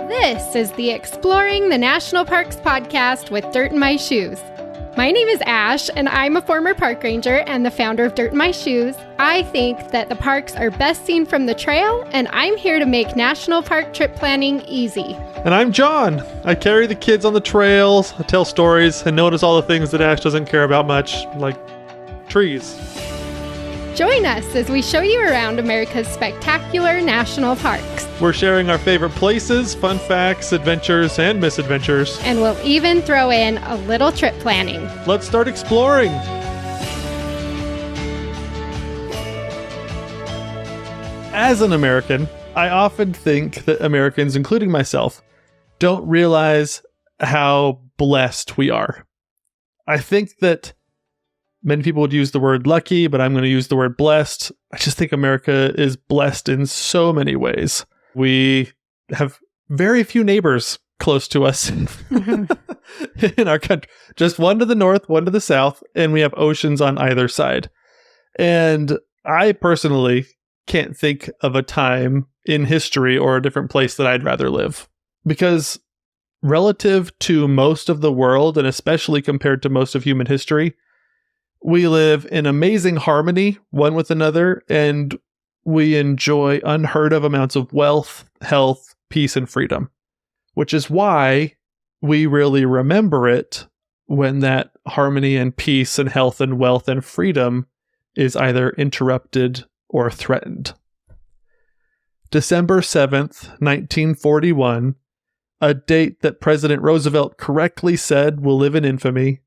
This is the Exploring the National Parks podcast with Dirt in My Shoes. My name is Ash, and I'm a former park ranger and the founder of Dirt in My Shoes. I think that the parks are best seen from the trail, and I'm here to make national park trip planning easy. And I'm John. I carry the kids on the trails, I tell stories, and notice all the things that Ash doesn't care about much, like trees. Join us as we show you around America's spectacular national parks. We're sharing our favorite places, fun facts, adventures, and misadventures. And we'll even throw in a little trip planning. Let's start exploring. As an American, I often think that Americans, including myself, don't realize how blessed we are. I think that many people would use the word lucky, but I'm going to use the word blessed. I just think America is blessed in so many ways. We have very few neighbors close to us in our country. Just one to the north, one to the south, and we have oceans on either side. And I personally can't think of a time in history or a different place that I'd rather live. Because relative to most of the world, and especially compared to most of human history, we live in amazing harmony, one with another, and we enjoy unheard of amounts of wealth, health, peace, and freedom, which is why we really remember it when that harmony and peace and health and wealth and freedom is either interrupted or threatened. December 7th, 1941, a date that President Roosevelt correctly said will live in infamy.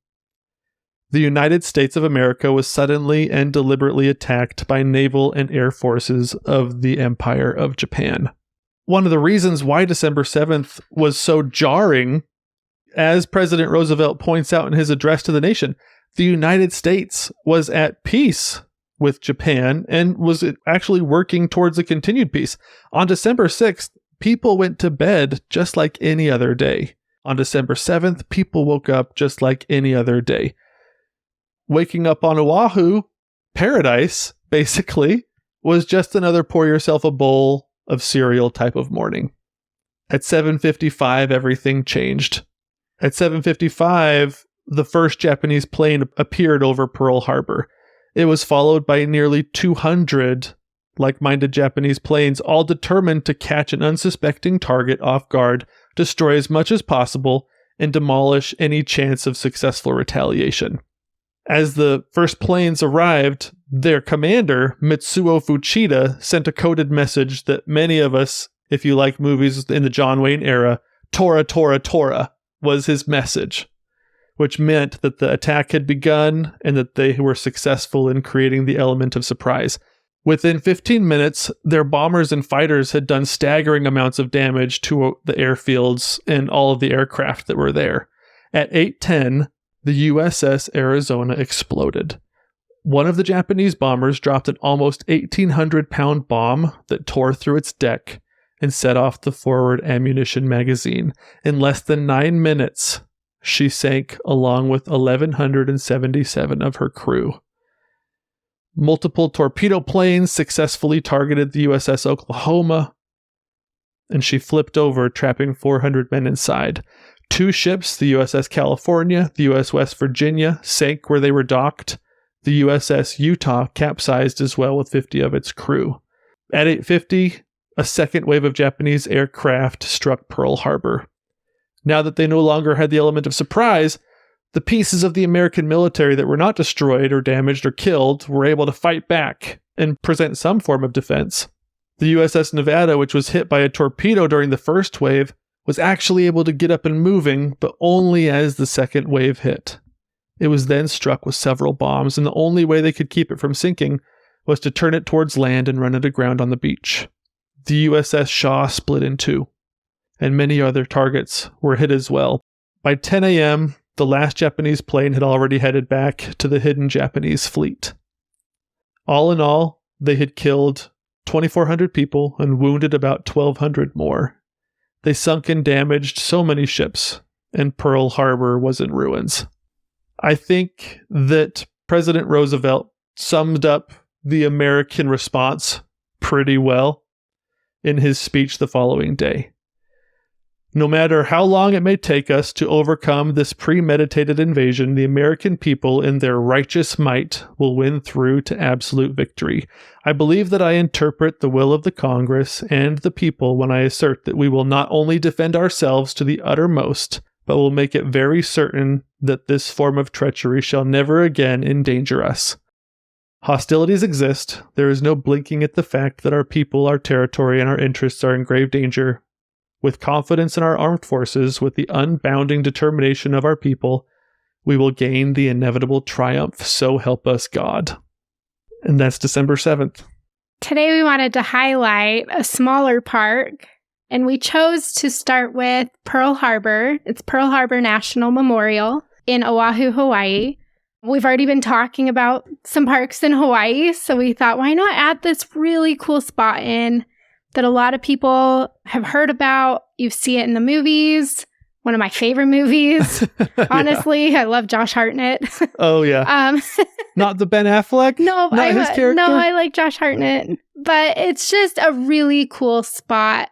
The United States of America was suddenly and deliberately attacked by naval and air forces of the Empire of Japan. One of the reasons why December 7th was so jarring, as President Roosevelt points out in his address to the nation, the United States was at peace with Japan and was actually working towards a continued peace. On December 6th, people went to bed just like any other day. On December 7th, people woke up just like any other day. Waking up on Oahu, paradise, basically, was just another pour yourself a bowl of cereal type of morning. At 7:55, everything changed. At 7:55, the first Japanese plane appeared over Pearl Harbor. It was followed by nearly 200 like-minded Japanese planes, all determined to catch an unsuspecting target off guard, destroy as much as possible, and demolish any chance of successful retaliation. As the first planes arrived, their commander, Mitsuo Fuchida, sent a coded message that many of us, if you like movies in the John Wayne era, Tora, Tora, Tora, was his message, which meant that the attack had begun and that they were successful in creating the element of surprise. Within 15 minutes, their bombers and fighters had done staggering amounts of damage to the airfields and all of the aircraft that were there. At 8:10, the USS Arizona exploded. One of the Japanese bombers dropped an almost 1,800-pound bomb that tore through its deck and set off the forward ammunition magazine. In less than 9 minutes, she sank along with 1,177 of her crew. Multiple torpedo planes successfully targeted the USS Oklahoma, and she flipped over, trapping 400 men inside. 2 ships, the USS California, the US West Virginia, sank where they were docked. The USS Utah capsized as well with 50 of its crew. At 8:50, a second wave of Japanese aircraft struck Pearl Harbor. Now that they no longer had the element of surprise, the pieces of the American military that were not destroyed or damaged or killed were able to fight back and present some form of defense. The USS Nevada, which was hit by a torpedo during the first wave, was actually able to get up and moving, but only as the second wave hit. It was then struck with several bombs, and the only way they could keep it from sinking was to turn it towards land and run it aground on the beach. The USS Shaw split in 2, and many other targets were hit as well. By 10 a.m., the last Japanese plane had already headed back to the hidden Japanese fleet. All in all, they had killed 2,400 people and wounded about 1,200 more. They sunk and damaged so many ships, and Pearl Harbor was in ruins. I think that President Roosevelt summed up the American response pretty well in his speech the following day. No matter how long it may take us to overcome this premeditated invasion, the American people in their righteous might will win through to absolute victory. I believe that I interpret the will of the Congress and the people when I assert that we will not only defend ourselves to the uttermost, but will make it very certain that this form of treachery shall never again endanger us. Hostilities exist. There is no blinking at the fact that our people, our territory, and our interests are in grave danger. With confidence in our armed forces, with the unbounding determination of our people, we will gain the inevitable triumph. So help us God. And that's December 7th. Today we wanted to highlight a smaller park, and we chose to start with Pearl Harbor. It's Pearl Harbor National Memorial in Oahu, Hawaii. We've already been talking about some parks in Hawaii, so we thought, why not add this really cool spot in that a lot of people have heard about. You see it in the movies. One of my favorite movies. Honestly, I love Josh Hartnett. Oh, yeah. Not the Ben Affleck? No, not his character? No, I like Josh Hartnett. But it's just a really cool spot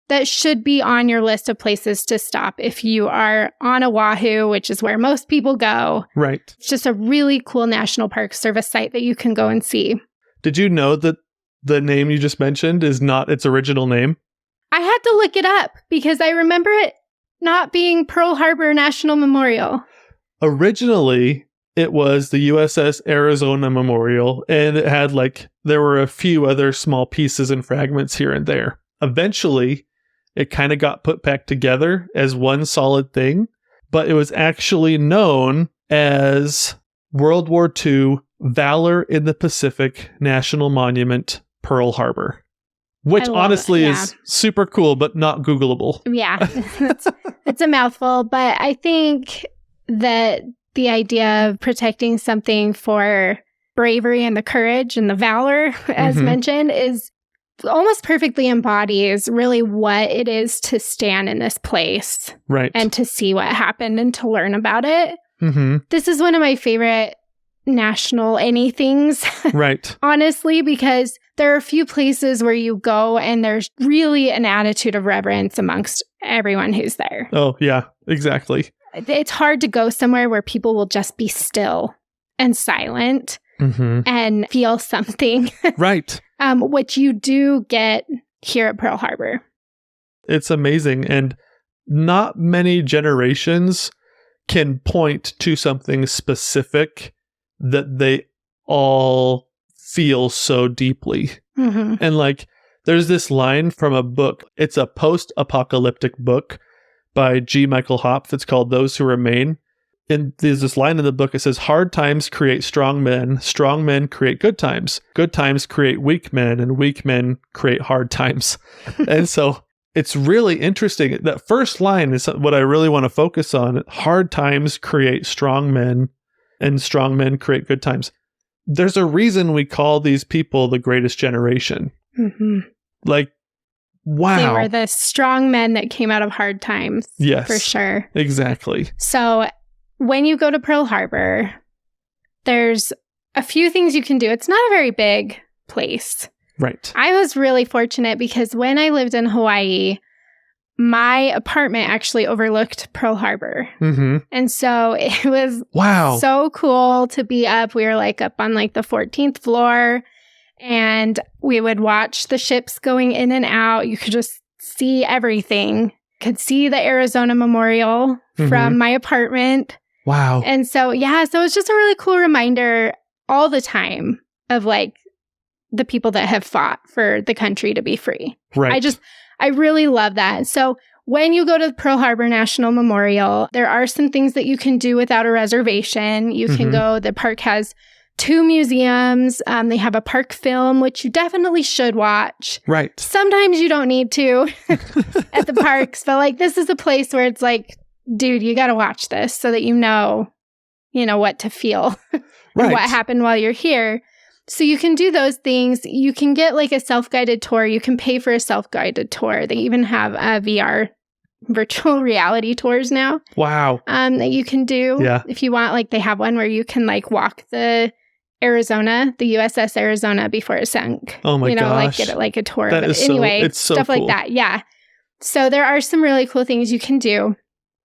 that should be on your list of places to stop if you are on Oahu, which is where most people go. Right. It's just a really cool National Park Service site that you can go and see. Did you know that the name you just mentioned is not its original name? I had to look it up because I remember it not being Pearl Harbor National Memorial. Originally, it was the USS Arizona Memorial, and it had there were a few other small pieces and fragments here and there. Eventually, it kind of got put back together as one solid thing, but it was actually known as World War II Valor in the Pacific National Monument, Pearl Harbor. Which honestly is super cool, but not Googleable. Yeah, it's a mouthful, but I think that the idea of protecting something for bravery and the courage and the valor, as mentioned, is almost perfectly embodies really what it is to stand in this place. Right. And to see what happened and to learn about it. Mm-hmm. This is one of my favorite national anythings. Right. Honestly, because there are a few places where you go and there's really an attitude of reverence amongst everyone who's there. Oh, yeah, exactly. It's hard to go somewhere where people will just be still and silent and feel something. Right. Which you do get here at Pearl Harbor. It's amazing. And not many generations can point to something specific that they all feel so deeply. And there's this line from a book. It's a post-apocalyptic book by G. Michael Hopf. It's called Those Who Remain. And there's this line in the book. It says, hard times create strong men create good times create weak men, and weak men create hard times. And so it's really interesting. That first line is what I really want to focus on. Hard times create strong men, and strong men create good times. There's a reason we call these people the greatest generation. Wow. They were the strong men that came out of hard times. Yes. For sure. Exactly. So when you go to Pearl Harbor, there's a few things you can do. It's not a very big place. Right. I was really fortunate because when I lived in Hawaii, my apartment actually overlooked Pearl Harbor. And so it was so cool to be up. We were up on the 14th floor, and we would watch the ships going in and out. You could just see everything. Could see the Arizona Memorial from my apartment. Wow. And so, so it's just a really cool reminder all the time of the people that have fought for the country to be free. Right. I really love that. So when you go to Pearl Harbor National Memorial, there are some things that you can do without a reservation. You can go. The park has 2 museums. They have a park film, which you definitely should watch. Right. Sometimes you don't need to at the parks, but this is a place where it's dude, you got to watch this so that you know what to feel and what happened while you're here. So you can do those things. You can get a self-guided tour. You can pay for a self-guided tour. They even have VR virtual reality tours now. Wow. That you can do. Yeah. If you want, they have one where you can walk the USS Arizona before it sank. Oh my gosh. Get it a tour. That But is anyway, it's so stuff cool. like that. Yeah. So there are some really cool things you can do.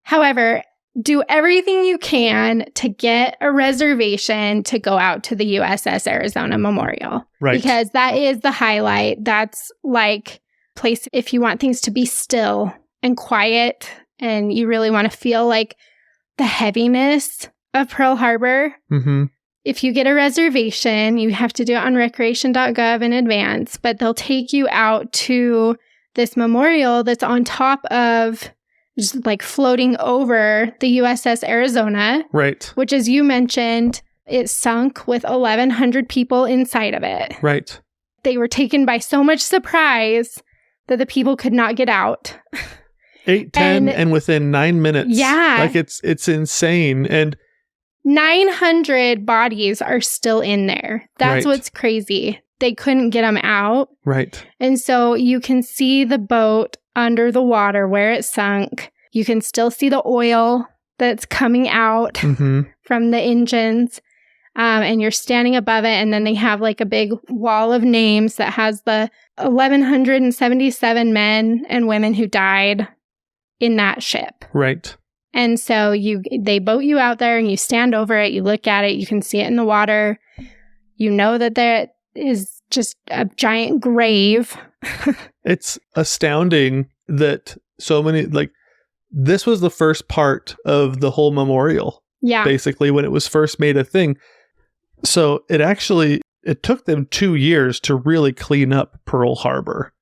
However, do everything you can to get a reservation to go out to the USS Arizona Memorial. Right. Because that is the highlight. That's like a place if you want things to be still and quiet and you really want to feel like the heaviness of Pearl Harbor. Mm-hmm. If you get a reservation, you have to do it on recreation.gov in advance, but they'll take you out to this memorial that's on top of, just like floating over the USS Arizona. Right. Which, as you mentioned, it sunk with 1,100 people inside of it. Right. They were taken by so much surprise that the people could not get out. 8, 10, and within 9 minutes. Yeah. Like it's insane. And 900 bodies are still in there. That's right. what's crazy. They couldn't get them out. Right. And so you can see the boat under the water where it sunk. You can still see the oil that's coming out mm-hmm. from the engines. And you're standing above it. And then they have like a big wall of names that has the 1,177 men and women who died in that ship. Right. And so they boat you out there and you stand over it. You look at it. You can see it in the water. You know that there is just a giant grave. It's astounding that so many, like, this was the first part of the whole memorial. Yeah. Basically, when it was first made a thing. So it took them 2 years to really clean up Pearl Harbor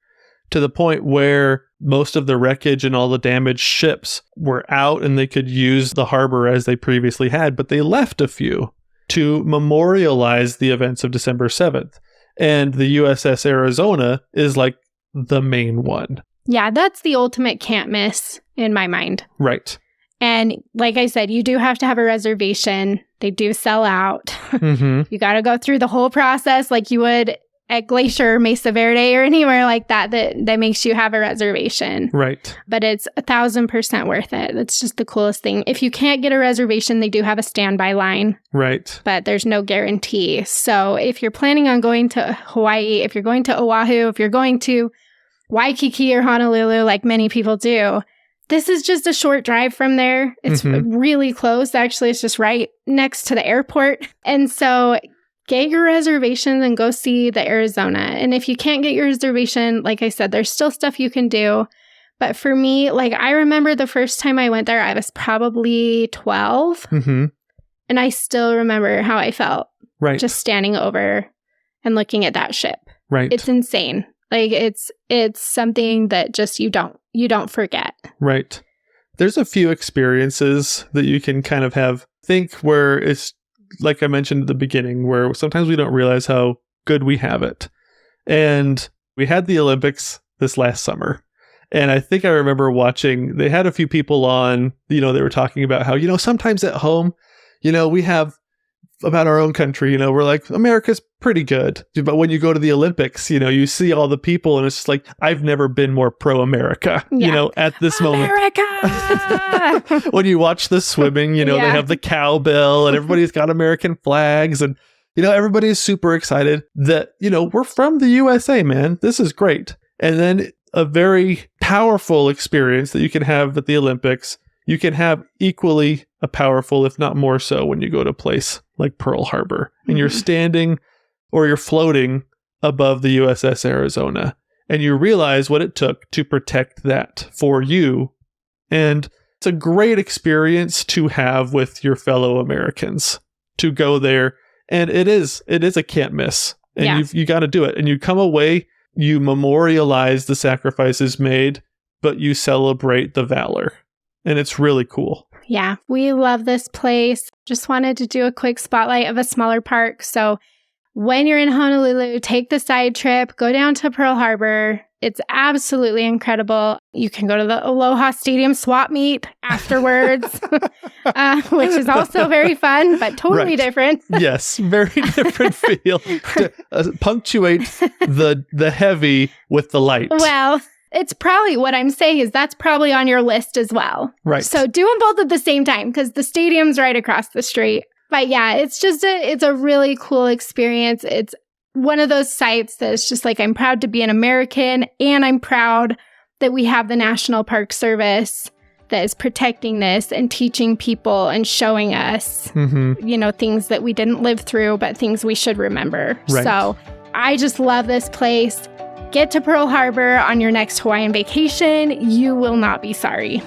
to the point where most of the wreckage and all the damaged ships were out and they could use the harbor as they previously had, but they left a few to memorialize the events of December 7th. And the USS Arizona is like the main one. Yeah, that's the ultimate can't miss in my mind. Right. And like I said, you do have to have a reservation. They do sell out. Mm-hmm. You got to go through the whole process like you would at Glacier, Mesa Verde, or anywhere like that makes you have a reservation. Right. But it's 1,000% worth it. That's just the coolest thing. If you can't get a reservation, they do have a standby line. Right. But there's no guarantee. So if you're planning on going to Hawaii, if you're going to Oahu, if you're going to Waikiki or Honolulu, like many people do, this is just a short drive from there. It's really close. Actually, it's just right next to the airport. And so get your reservations and go see the Arizona. And if you can't get your reservation, like I said, there's still stuff you can do. But for me, like I remember the first time I went there, I was probably 12. Mm-hmm. And I still remember how I felt. Right. Just standing over and looking at that ship. Right. It's insane. Like it's something that just you don't forget. Right. There's a few experiences that you can kind of think where it's like I mentioned at the beginning, where sometimes we don't realize how good we have it. And we had the Olympics this last summer. And I think I remember watching, they had a few people on, they were talking about how, sometimes at home, we have about our own country, we're like, America's pretty good. But when you go to the Olympics, you see all the people and it's just like, I've never been more pro-America, at this America! moment. When you watch the swimming, they have the cowbell and everybody's got American flags and, everybody's super excited that, we're from the USA, man. This is great. And then a very powerful experience that you can have at the Olympics, you can have equally a powerful, if not more so, when you go to a place like Pearl Harbor and you're standing or you're floating above the USS Arizona and you realize what it took to protect that for you. And it's a great experience to have with your fellow Americans to go there. And it is a can't miss. And you got to do it. And you come away, you memorialize the sacrifices made, but you celebrate the valor. And it's really cool. Yeah, we love this place. Just wanted to do a quick spotlight of a smaller park. So when you're in Honolulu, take the side trip, go down to Pearl Harbor. It's absolutely incredible. You can go to the Aloha Stadium swap meet afterwards, which is also very fun, but totally different. Yes, very different feel. To punctuate the heavy with the light. Well, it's probably what I'm saying is that's probably on your list as well. Right. So do them both at the same time because the stadium's right across the street. But yeah, it's a really cool experience. It's one of those sites that's just like, I'm proud to be an American and I'm proud that we have the National Park Service that is protecting this and teaching people and showing us, things that we didn't live through, but things we should remember. Right. So I just love this place. Get to Pearl Harbor on your next Hawaiian vacation. You will not be sorry.